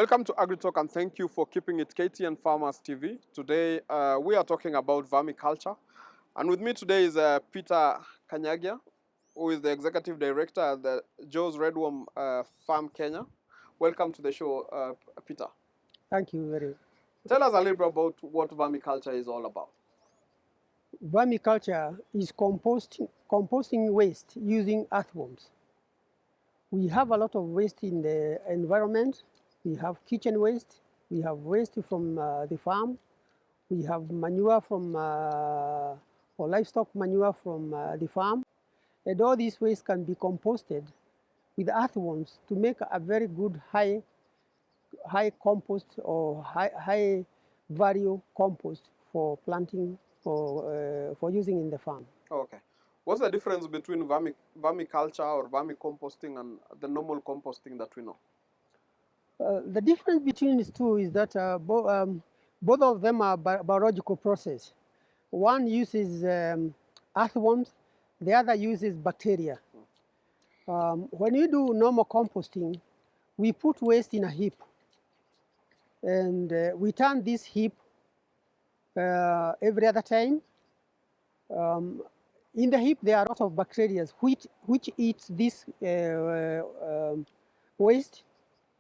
Welcome to AgriTalk and thank you for keeping it KTN Farmers TV. Today we are talking about vermiculture, and with me today is Peter Kanyagia, who is the Executive Director at the Joe's Redworm Farm Kenya. Welcome to the show, Peter. Thank you very much. Tell us a little bit about what vermiculture is all about. Vermiculture is composting waste using earthworms. We have a lot of waste in the environment. We have kitchen waste. We have waste from the farm. We have manure from, or livestock manure from the farm. And all these waste can be composted with earthworms to make a very good high compost or high value compost for planting for using in the farm. Okay. What's the difference between vermiculture or vermicomposting and the normal composting that we know? The difference between these two is that both of them are biological process. One uses earthworms, the other uses bacteria. When you do normal composting, we put waste in a heap, and we turn this heap every other time. In the heap, there are a lot of bacteria which eats this waste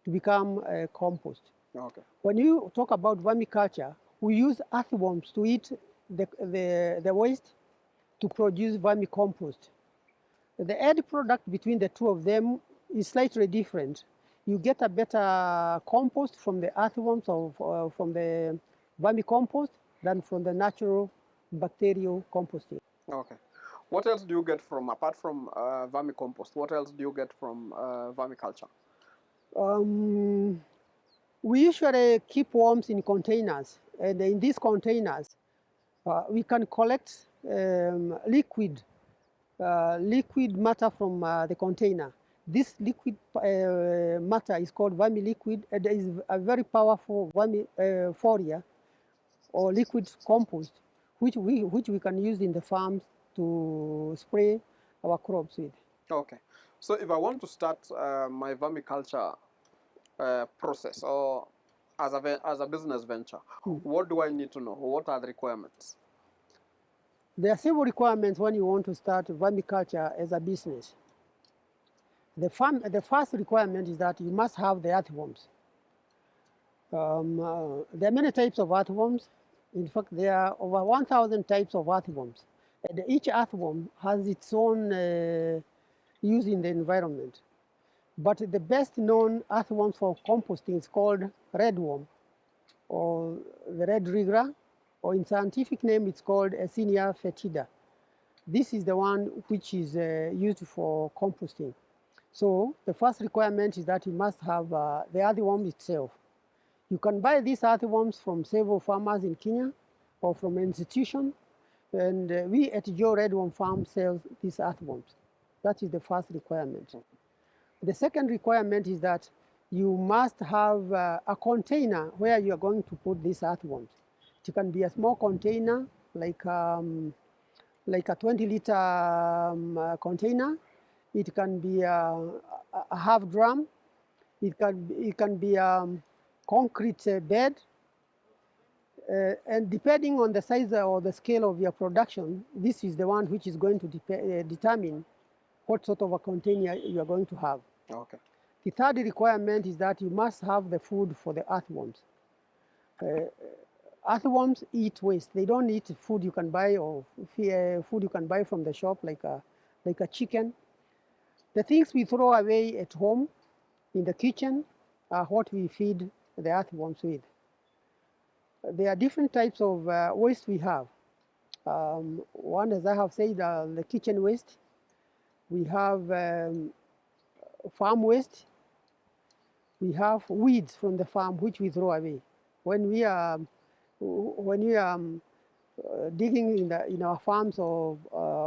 to become compost. Okay. When you talk about vermiculture, we use earthworms to eat the waste to produce vermicompost. The end product between the two of them is slightly different. You get a better compost from the earthworms or from the vermicompost than from the natural bacterial composting. Okay. What else do you get from, apart from vermicompost, what else do you get from vermiculture? We usually keep worms in containers, and in these containers, we can collect liquid matter from the container. This liquid matter is called vermiliquid, and is a very powerful vermifolia or liquid compost, which we can use in the farms to spray our crops with. Okay. So if I want to start my vermiculture process or as a business venture, what do I need to know? What are the requirements? There are several requirements when you want to start vermiculture as a business. The first requirement is that you must have the earthworms. There are many types of earthworms. In fact, there are over 1,000 types of earthworms. And each earthworm has its own use in the environment. But the best known earthworms for composting is called redworm, or the red wriggler, or in scientific name it's called Eisenia fetida. This is the one which is used for composting. So the first requirement is that you must have the earthworm itself. You can buy these earthworms from several farmers in Kenya or from an institution, and we at Joe Redworm Farm sell these earthworms. That is the first requirement. The second requirement is that you must have a container where you are going to put these earthworms. It can be a small container, like a 20-liter container. It can be a half drum. It can be a concrete bed. And depending on the size or the scale of your production, this is the one which is going to determine what sort of a container you are going to have. Okay. The third requirement is that you must have the food for the earthworms. Earthworms eat waste. They don't eat food you can buy or food you can buy from the shop, like a chicken. The things we throw away at home in the kitchen are what we feed the earthworms with. There are different types of waste we have. One, as I have said, the kitchen waste. We have farm waste. We have weeds from the farm which we throw away. When we are digging in our farms or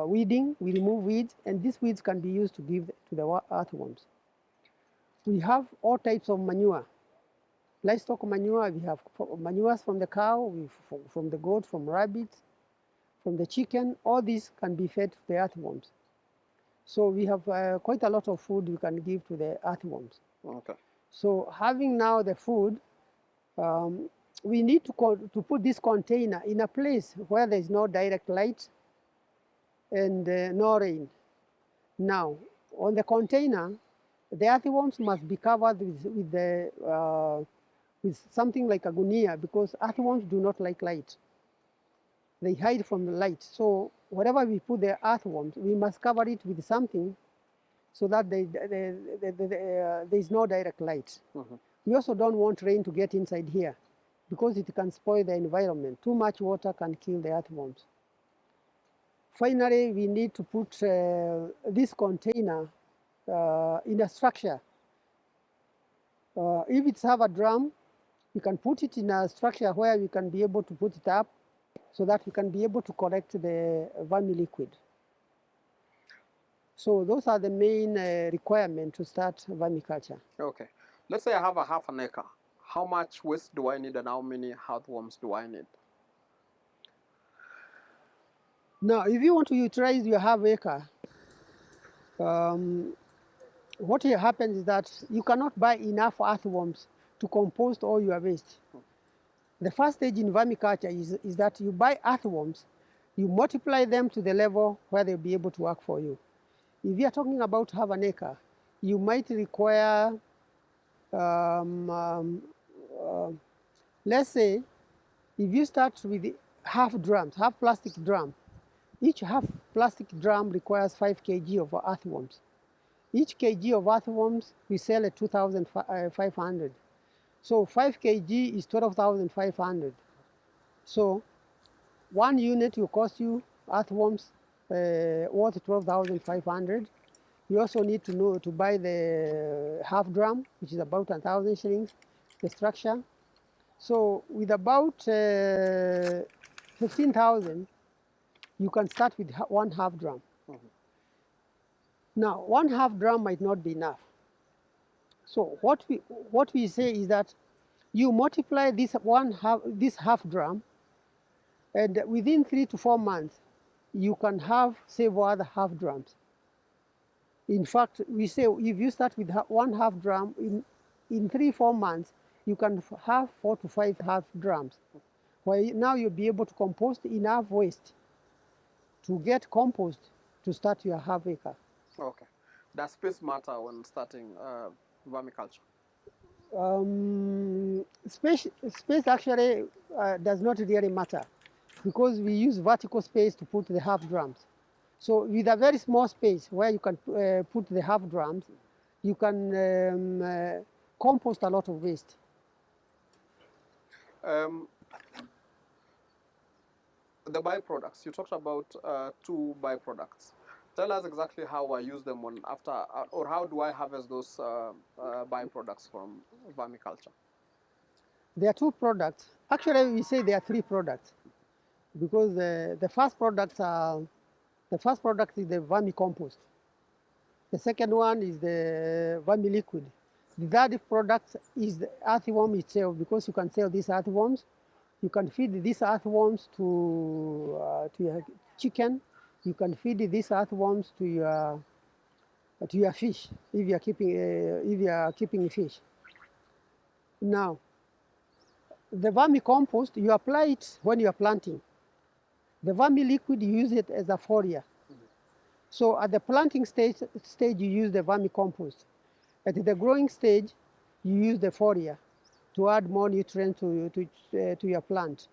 weeding, we remove weeds, and these weeds can be used to give to the earthworms. We have all types of manure. Livestock manure, we have manures from the cow, from the goat, from rabbits, from the chicken. All these can be fed to the earthworms. So we have quite a lot of food we can give to the earthworms. Okay. So having now the food, we need to put this container in a place where there is no direct light and no rain. Now, on the container, the earthworms must be covered with something like a gunia, because earthworms do not like light. They hide from the light. So wherever we put the earthworms, we must cover it with something so that there is no direct light. Mhm. We also don't want rain to get inside here, because it can spoil the environment. Too much water can kill the earthworms. Finally, we need to put this container in a structure. If it's have a drum, we can put it in a structure where we can be able to put it up so that we can be able to collect the vermiliquid. So those are the main requirements to start vermiculture. Okay. Let's say I have a half an acre. How much waste do I need and how many earthworms do I need? Now, if you want to utilize your half acre, what happens is that you cannot buy enough earthworms to compost all your waste. The first stage in vermiculture is that you buy earthworms, you multiply them to the level where they'll be able to work for you. If you are talking about half an acre, you might require, let's say, if you start with half plastic drum, each half plastic drum requires 5 kg of earthworms. Each kg of earthworms we sell at 2,500. So 5 kg is 12,500. So 1 unit will cost you earthworms worth 12,500. You also need to buy the half drum, which is about 1,000 shillings, the structure. So with about 15,000, you can start with one half drum. Mhm. Now, one half drum might not be enough. So what we say is that you multiply this half drum, and within 3 to 4 months, you can have several other half drums. In fact, we say if you start with one half drum, in 3-4 months, you can have 4 to 5 half drums. Where now you'll be able to compost enough waste to get compost to start your half acre. Okay. Does space matter when starting vermiculture? Space actually does not really matter, because we use vertical space to put the half drums. So with a very small space where you can put the half drums, you can compost a lot of waste. The byproducts, you talked about 2 byproducts. Tell us exactly how I use them or how do I harvest those byproducts from vermiculture? There are 2 products. Actually, we say there are 3 products, because the first product is the vermicompost. The second one is the vermiliquid. The third product is the earthworm itself, because you can sell these earthworms. You can feed these earthworms to your chicken. You can feed these earthworms to your fish if you are keeping fish. Now, the vermicompost, you apply it when you are planting. The vermiliquid, you use it as a foliar. So at the planting stage you use the vermicompost. At the growing stage, you use the foliar to add more nutrients to your plant.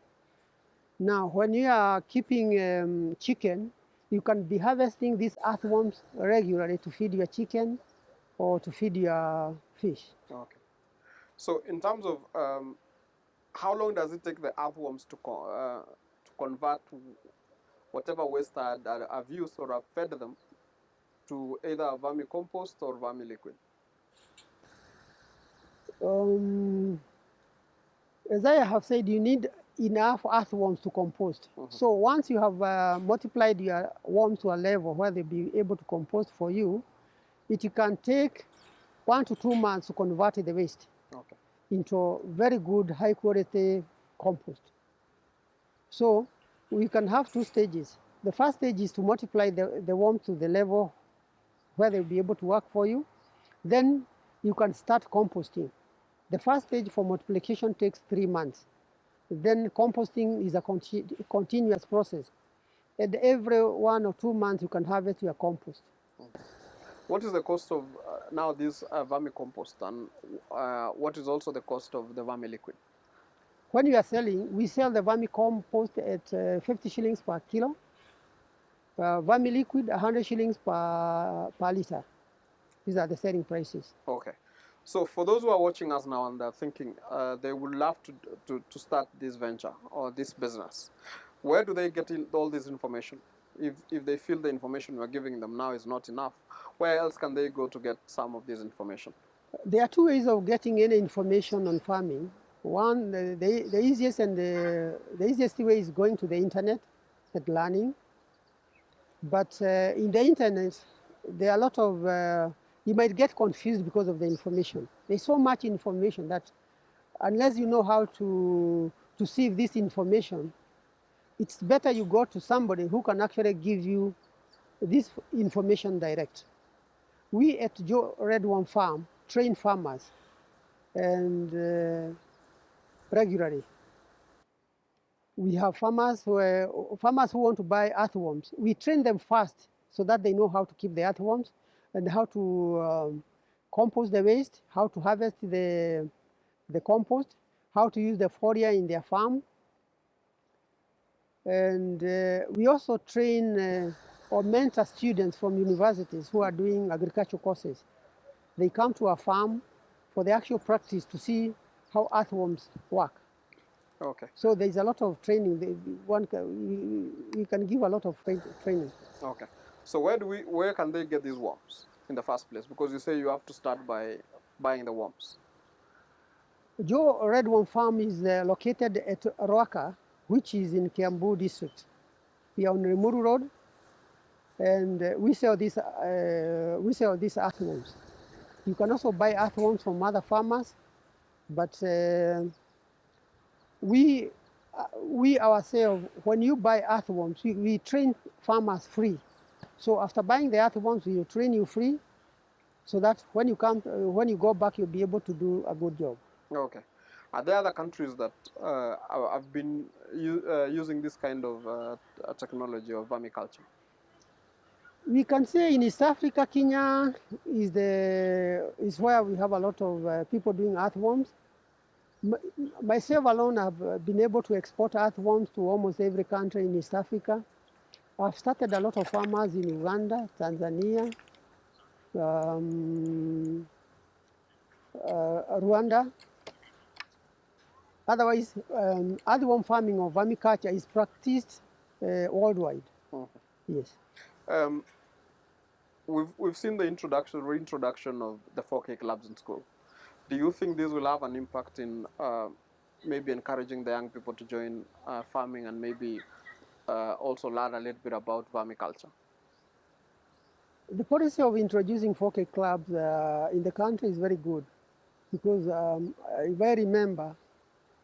Now, when you are keeping chicken, you can be harvesting these earthworms regularly to feed your chicken or to feed your fish. Okay. So in terms of how long does it take the earthworms to convert whatever waste that I've used or I've fed them to either vermicompost or vermiliquid? As I have said, you need enough earthworms to compost. So once you have multiplied your worms to a level where they'll be able to compost for you, it can take 1 to 2 months to convert the waste into very good, high quality compost. So we can have 2 stages. The first stage is to multiply the worms to the level where they'll be able to work for you. Then you can start composting. The first stage for multiplication takes 3 months. Then composting is a continuous process. And every 1 or 2 months, you can harvest your compost. What is the cost of now this vermicompost, and what is also the cost of the vermiliquid? When you are selling, we sell the vermicompost at 50 shillings per kilo. Vermiliquid, 100 shillings per liter. These are the selling prices. Okay. So for those who are watching us now and they're thinking they would love to start this venture or this business, where do they get all this information? If they feel the information we're giving them now is not enough, where else can they go to get some of this information? There are two ways of getting any information on farming. One, the easiest and the easiest way is going to the internet and learning. But in the internet, there are a lot of, you might get confused because of the information. There's so much information that unless you know how to sieve this information, it's better you go to somebody who can actually give you this information direct. We at Joe Redworm Farm train farmers and regularly. We have farmers who want to buy earthworms. We train them first so that they know how to keep the earthworms and how to compost the waste, how to harvest the compost, how to use the foliar in their farm. And we also train or mentor students from universities who are doing agricultural courses. They come to our farm for the actual practice to see how earthworms work. Okay. So there's a lot of training. We can give a lot of training. Okay. So where can they get these worms in the first place? Because you say you have to start by buying the worms. Joe Redworm Farm is located at Ruaka, which is in Kiambu district. We are on Rimuru Road, and we sell these earthworms. You can also buy earthworms from other farmers, but we ourselves, when you buy earthworms, we train farmers free. So after buying the earthworms, we train you free, so that when you go back, you'll be able to do a good job. Okay. Are there other countries that have been using this kind of technology of vermiculture? We can say in East Africa, Kenya is where we have a lot of people doing earthworms. Myself alone, I've been able to export earthworms to almost every country in East Africa. I've started a lot of farmers in Uganda, Tanzania, Rwanda. Otherwise, earthworm farming or vermiculture is practiced worldwide. Mm-hmm. Yes. We've seen the reintroduction of the 4K clubs in school. Do you think this will have an impact in maybe encouraging the young people to join farming and maybe also learn a little bit about vermiculture? The policy of introducing 4K clubs in the country is very good because if I remember,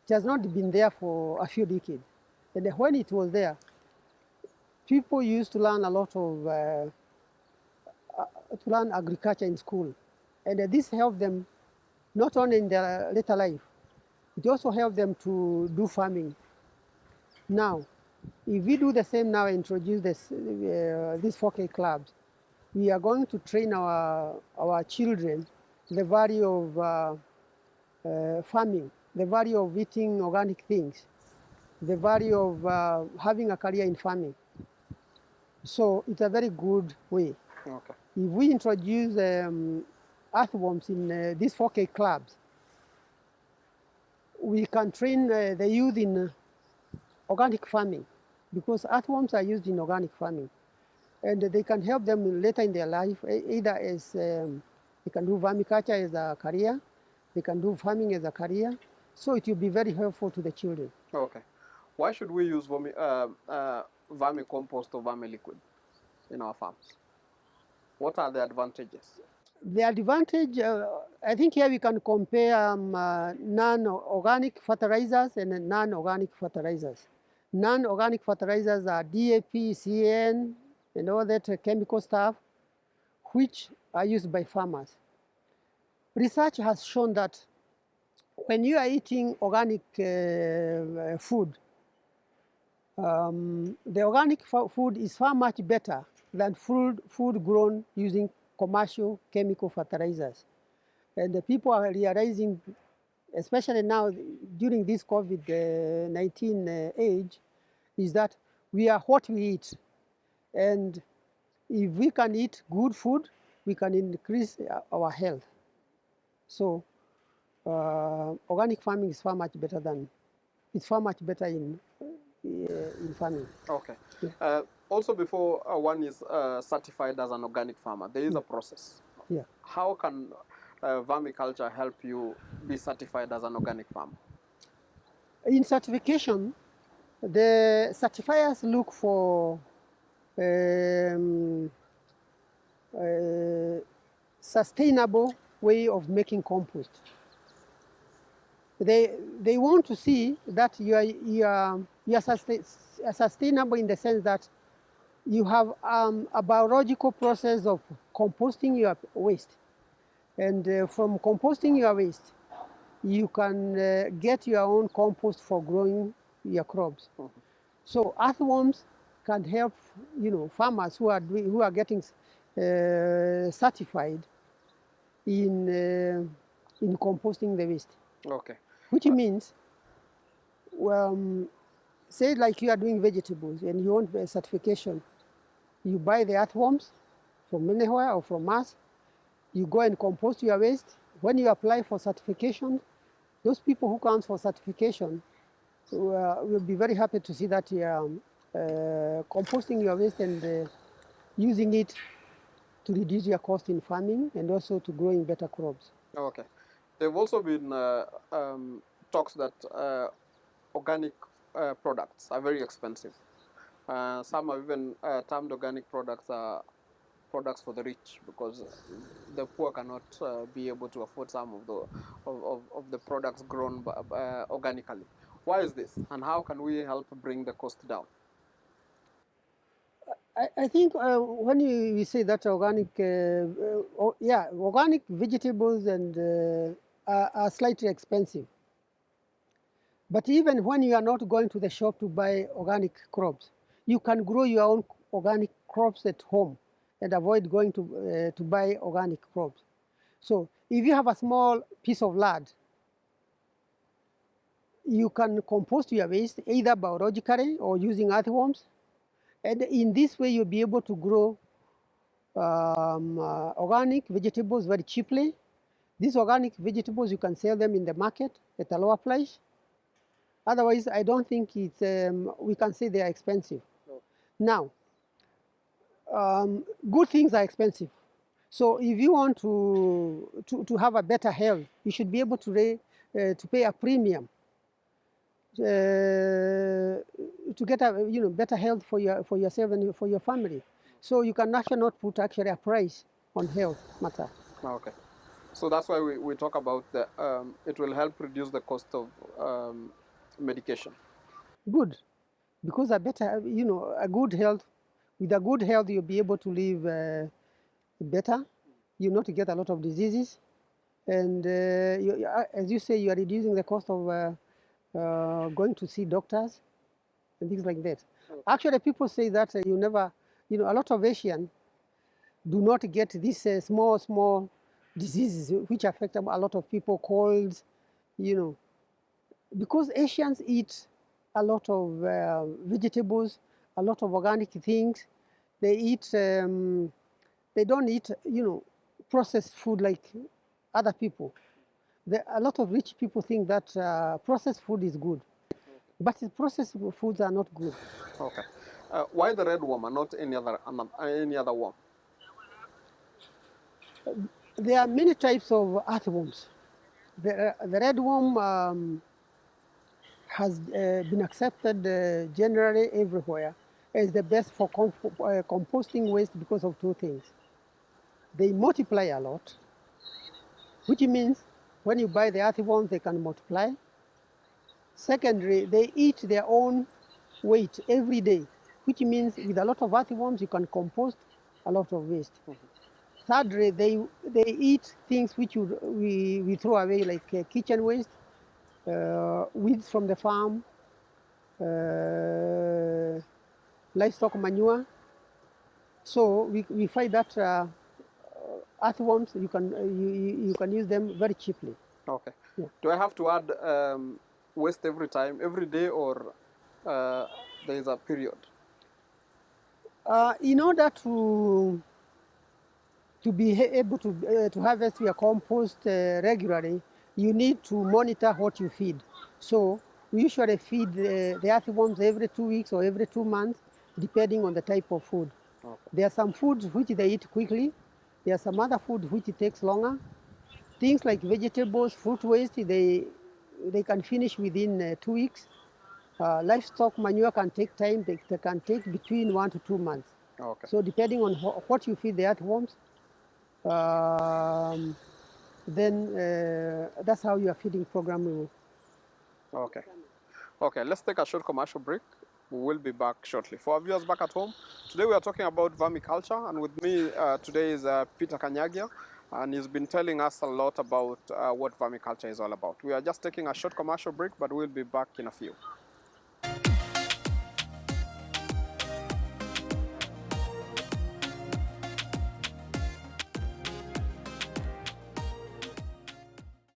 it has not been there for a few decades. And when it was there, people used to learn a lot of to learn agriculture in school. And this helped them not only in their later life, it also helped them to do farming. Now, if we do the same now, introduce these 4K clubs, we are going to train our children the value of farming, the value of eating organic things, the value of having a career in farming. So it's a very good way. Okay. If we introduce earthworms in these 4K clubs, we can train the youth in organic farming because earthworms are used in organic farming. And they can help them later in their life, either as they can do vermiculture as a career, they can do farming as a career. So it will be very helpful to the children. Okay. Why should we use vermicompost or vermiliquid in our farms? What are the advantages? The advantage, I think here we can compare non-organic fertilizers and non-organic fertilizers. Non-organic fertilizers are DAP, CAN, and all that chemical stuff, which are used by farmers. Research has shown that when you are eating organic food, the organic food is far much better than food grown using commercial chemical fertilizers. And the people are realizing, especially now during this COVID-19 age, is that we are what we eat. And if we can eat good food, we can increase our health. So organic farming is far much better in farming. Okay. Yeah. Also, before one is certified as an organic farmer, there is a process. Yeah. How can vermiculture help you be certified as an organic farmer? In certification, the certifiers look for sustainable way of making compost. They want to see that you are sustainable in the sense that you have a biological process of composting your waste. And from composting your waste, you can get your own compost for growing your crops. Mm-hmm. So earthworms can help, farmers who are getting certified in composting the waste. Okay. Which means, say like you are doing vegetables and you want a certification, you buy the earthworms from anywhere or from us, you go and compost your waste. When you apply for certification, those people who come for certification will be very happy to see that you are composting your waste and using it to reduce your cost in farming and also to growing better crops. Okay. There have also been talks that organic products are very expensive. Some have even termed organic products are products for the rich because the poor cannot be able to afford some of the products grown organically. Why is this, and how can we help bring the cost down? I think when we say that organic, organic vegetables and are slightly expensive. But even when you are not going to the shop to buy organic crops, you can grow your own organic crops at home and avoid going to buy organic crops. So if you have a small piece of land, you can compost your waste either biologically or using earthworms. And in this way, you'll be able to grow organic vegetables very cheaply. These organic vegetables, you can sell them in the market at a lower price. Otherwise, I don't think it's, we can say they are expensive. No. Now, good things are expensive. So if you want to have a better health, you should be able to pay a premium to get a better health for yourself and for your family. So you can actually not put actually a price on health matter. Okay. So that's why we talk about the it will help reduce the cost of medication. Good, because a better, a good health, with a good health, you'll be able to live better. You'll not get a lot of diseases, and as you say, you are reducing the cost of going to see doctors and things like that. Okay. Actually, people say that you never, a lot of Asians do not get these small diseases which affect a lot of people, colds, because Asians eat a lot of vegetables, a lot of organic things. They eat, they don't eat, processed food like other people. A lot of rich people think that processed food is good, but processed foods are not good. Okay. Why the red worm and not any other worm? There are many types of earthworms. The red worm has been accepted generally everywhere as the best for composting waste because of two things. They multiply a lot, which means when you buy the earthworms, they can multiply. Secondly, they eat their own weight every day, which means with a lot of earthworms, you can compost a lot of waste. Mm-hmm. Thirdly, they eat things which we throw away, like kitchen waste, weeds from the farm, livestock manure. So we find that earthworms, you can use them very cheaply. Okay. Yeah. Do I have to add waste every time, every day, or there is a period? In order to be able to harvest your compost regularly, you need to monitor what you feed. So we usually feed the earthworms every 2 weeks or every 2 months, depending on the type of food. Okay. There are some foods which they eat quickly. There are some other food which it takes longer. Things like vegetables, fruit waste, they can finish within 2 weeks. Livestock manure can take time. They can take between 1 to 2 months. Okay. So depending on what you feed the earthworms, um, then that's how your feeding program will. Okay. Okay, let's take a short commercial break. We will be back shortly. For our viewers back at home, today we are talking about vermiculture, and with me today is Peter Kanyagia, and he's been telling us a lot about what vermiculture is all about. We are just taking a short commercial break, but we'll be back in a few.